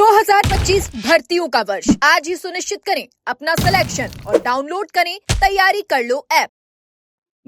2025 भर्तियों का वर्ष आज ही सुनिश्चित करें अपना सिलेक्शन और डाउनलोड करें तैयारी कर लो ऐप।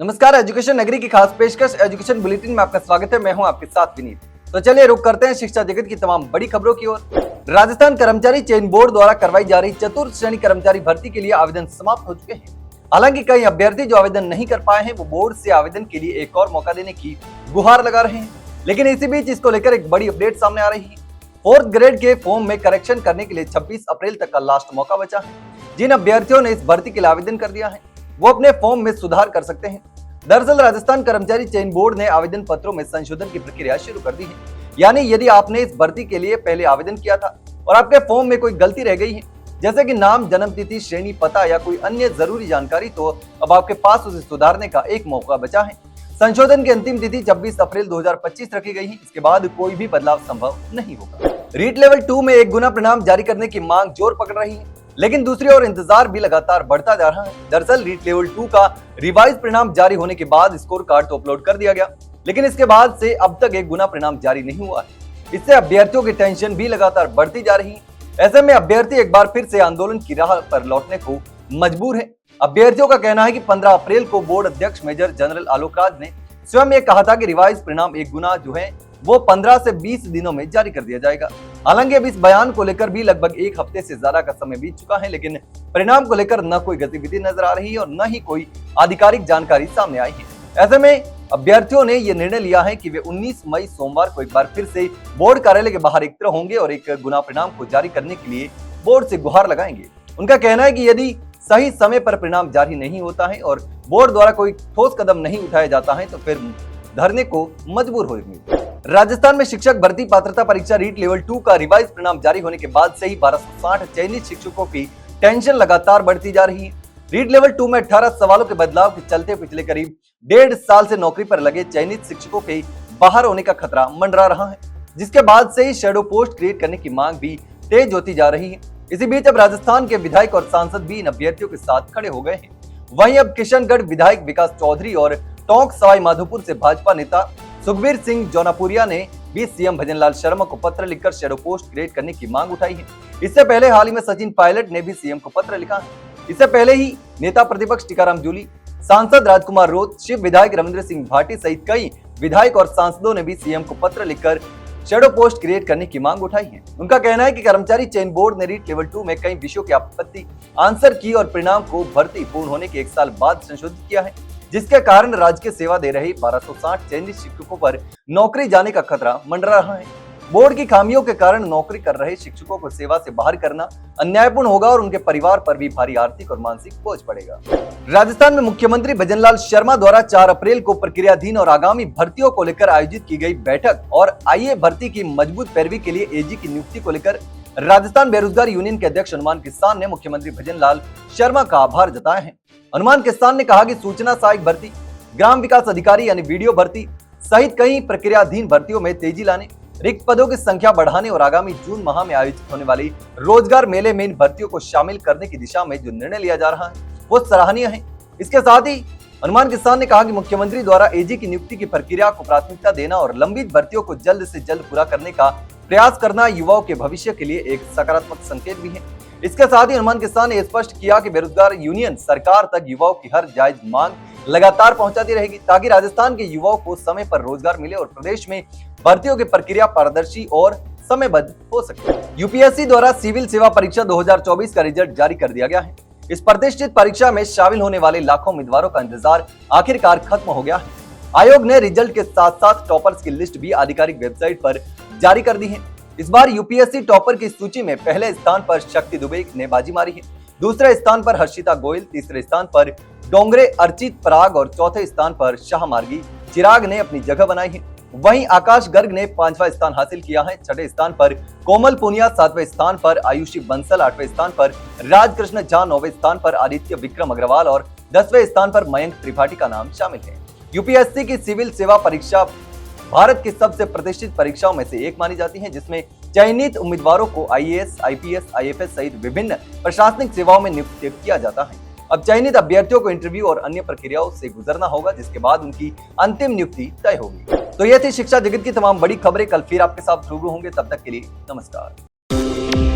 नमस्कार, एजुकेशन नगरी की खास पेशकश एजुकेशन बुलेटिन में आपका स्वागत है। मैं हूं आपके साथ विनीत। तो चलिए रुक करते हैं शिक्षा जगत की तमाम बड़ी खबरों की ओर। राजस्थान कर्मचारी चयन बोर्ड द्वारा करवाई जा रही चतुर्थ श्रेणी कर्मचारी भर्ती के लिए आवेदन समाप्त हो चुके हैं। हालांकि कई अभ्यर्थी जो आवेदन नहीं कर पाए हैं वो बोर्ड से आवेदन के लिए एक और मौका देने की गुहार लगा रहे हैं। लेकिन इसी बीच इसको लेकर एक बड़ी अपडेट सामने आ रही है। 4th ग्रेड के फॉर्म में करेक्शन करने के लिए 26 अप्रैल तक का लास्ट मौका बचा है। जिन अभ्यर्थियों ने इस भर्ती के लिए आवेदन कर दिया है वो अपने फॉर्म में सुधार कर सकते हैं। दरअसल राजस्थान कर्मचारी चयन बोर्ड ने आवेदन पत्रों में संशोधन की प्रक्रिया शुरू कर दी है। यानी यदि आपने इस भर्ती के लिए पहले आवेदन किया था और आपके फॉर्म में कोई गलती रह गई है, जैसे कि नाम, जन्म तिथि, श्रेणी, पता या कोई अन्य जरूरी जानकारी, तो अब आपके पास उसे सुधारने का एक मौका बचा है। संशोधन की अंतिम तिथि 26 अप्रैल 2025 रखी गई है। इसके बाद कोई भी बदलाव संभव नहीं होगा। रीट लेवल 2 में 1 गुना परिणाम जारी करने की मांग जोर पकड़ रही है, लेकिन दूसरी ओर इंतजार भी लगातार बढ़ता जा रहा है। दरअसल रीट लेवल 2 का रिवाइज परिणाम जारी होने के बाद स्कोर कार्ड तो अपलोड कर दिया गया, लेकिन इसके बाद से अब तक 1 गुना परिणाम जारी नहीं हुआ है। इससे अभ्यर्थियों की टेंशन भी लगातार बढ़ती जा रही है। ऐसे में अभ्यर्थी एक बार फिर से आंदोलन की राह पर लौटने को मजबूर है। अभ्यर्थियों का कहना है कि 15 अप्रैल को बोर्ड अध्यक्ष मेजर जनरल आलोक राज ने स्वयं ये कहा था कि रिवाइज परिणाम 1 गुना जो है वो 15 से 20 दिनों में जारी कर दिया जाएगा। हालांकि अब इस बयान को लेकर भी लगभग 1 हफ्ते से ज्यादा का समय बीत चुका है, लेकिन परिणाम को लेकर न कोई गतिविधि नजर आ रही है और न ही कोई आधिकारिक जानकारी सामने आई है। ऐसे में अभ्यर्थियों ने ये निर्णय लिया है कि वे 19 मई सोमवार को एक बार फिर से बोर्ड कार्यालय के बाहर एकत्र होंगे और 1 गुना परिणाम को जारी करने के लिए बोर्ड से गुहार लगाएंगे। उनका कहना है कि यदि सही समय पर परिणाम जारी नहीं होता है और बोर्ड द्वारा कोई ठोस कदम नहीं उठाया जाता है तो फिर धरने को मजबूर होंगे। राजस्थान में शिक्षक भर्ती पात्रता परीक्षा रीट लेवल 2 का रिवाइज परिणाम जारी होने के बाद से ही 1260 चयनित शिक्षकों की टेंशन लगातार बढ़ती जा रही है। रीट लेवल 2 में 18 सवालों के बदलाव के चलते पिछले करीब 1.5 साल से नौकरी पर लगे चयनित शिक्षकों के बाहर होने का खतरा मंडरा रहा है, जिसके बाद से ही शैडो पोस्ट क्रिएट करने की मांग भी तेज होती जा रही है। इसी बीच अब राजस्थान के विधायक और सांसद भी इन अभ्यर्थियों के साथ खड़े हो गए हैं। वहीं अब किशनगढ़ विधायक विकास चौधरी और टोंक सवाई माधोपुर से भाजपा नेता सुखबीर सिंह जौनापुरिया ने भी सीएम भजनलाल शर्मा को पत्र लिखकर शैडो पोस्ट क्रिएट करने की मांग उठाई है। इससे पहले हाल ही में सचिन पायलट ने भी सीएम को पत्र लिखा है। इससे पहले ही नेता प्रतिपक्ष टीकाराम जूली, सांसद राजकुमार रोत, शिव विधायक रविंद्र सिंह भाटी सहित कई विधायक और सांसदों ने भी सीएम को पत्र लिखकर शैडो पोस्ट क्रिएट करने की मांग उठाई है। उनका कहना है कि कर्मचारी चयन बोर्ड ने रीट लेवल 2 में कई विषयों की आपत्ति आंसर की और परिणाम को भर्ती पूर्ण होने के 1 साल बाद संशोधित किया है, जिसके कारण राज्य की सेवा दे रहे 1260 चयनित शिक्षकों पर नौकरी जाने का खतरा मंडरा रहा है। बोर्ड की खामियों के कारण नौकरी कर रहे शिक्षकों को सेवा से बाहर करना अन्यायपूर्ण होगा और उनके परिवार पर भी भारी आर्थिक और मानसिक बोझ पड़ेगा। राजस्थान में मुख्यमंत्री भजनलाल शर्मा द्वारा 4 अप्रैल को प्रक्रियाधीन और आगामी भर्तियों को लेकर आयोजित की गई बैठक और आईए भर्ती की मजबूत पैरवी के लिए एजी की नियुक्ति को लेकर राजस्थान बेरोजगार यूनियन के अध्यक्ष हनुमान किसान ने मुख्यमंत्री भजनलाल शर्मा का आभार जताया है। हनुमान किसान ने कहा कि सूचना सहायक भर्ती, ग्राम विकास अधिकारी यानी वीडियो भर्ती सहित कई प्रक्रियाधीन भर्तियों में तेजी लाने, रिक्त पदों की संख्या बढ़ाने और आगामी जून माह में आयोजित होने वाली रोजगार मेले में इन भर्तियों को शामिल करने की दिशा में जो निर्णय लिया जा रहा है वो सराहनीय है। इसके साथ ही हनुमान किसान ने कहा कि मुख्यमंत्री द्वारा एजी की नियुक्ति की प्रक्रिया को प्राथमिकता देना और लंबित भर्तियों को जल्द से जल्द पूरा करने का प्रयास करना युवाओं के भविष्य के लिए एक सकारात्मक संकेत भी है। इसके साथ ही हनुमान किसान ने स्पष्ट किया कि बेरोजगार यूनियन सरकार तक युवाओं की हर जायज मांग लगातार पहुंचाती रहेगी ताकि राजस्थान के युवाओं को समय पर रोजगार मिले और प्रदेश में भर्तियों की प्रक्रिया पारदर्शी और समयबद्ध हो सके। यूपीएससी द्वारा सिविल सेवा परीक्षा 2024 का रिजल्ट जारी कर दिया गया है। इस प्रतिष्ठित परीक्षा में शामिल होने वाले लाखों उम्मीदवारों का इंतजार आखिरकार खत्म हो गया है। आयोग ने रिजल्ट के साथ साथ टॉपर्स की लिस्ट भी आधिकारिक वेबसाइट पर जारी कर दी है। इस बार यूपीएससी टॉपर की सूची में पहले स्थान पर शक्ति दुबे ने बाजी मारी है, दूसरे स्थान पर हर्षिता गोयल, तीसरे स्थान पर डोंगरे अर्चित पराग और चौथे स्थान पर शाहमार्गी चिराग ने अपनी जगह बनाई है। वहीं आकाश गर्ग ने 5वां स्थान हासिल किया है। 6ठे स्थान पर कोमल पुनिया, 7वें स्थान पर आयुषी बंसल, 8वें स्थान पर राजकृष्ण झा, 9वें स्थान पर आदित्य विक्रम अग्रवाल और 10वें स्थान पर मयंक त्रिपाठी का नाम शामिल है। यूपीएससी की सिविल सेवा परीक्षा भारत की सबसे प्रतिष्ठित परीक्षाओं में से एक मानी जाती है, जिसमें चयनित उम्मीदवारों को आईएएस, आईपीएस, आईएफएस सहित विभिन्न प्रशासनिक सेवाओं में नियुक्त किया जाता है। अब चयनित अभ्यर्थियों को इंटरव्यू और अन्य प्रक्रियाओं से गुजरना होगा, जिसके बाद उनकी अंतिम नियुक्ति तय होगी। तो ये थी शिक्षा जगत की तमाम बड़ी खबरें। कल फिर आपके साथ रूबरू होंगे, तब तक के लिए नमस्कार। हैं।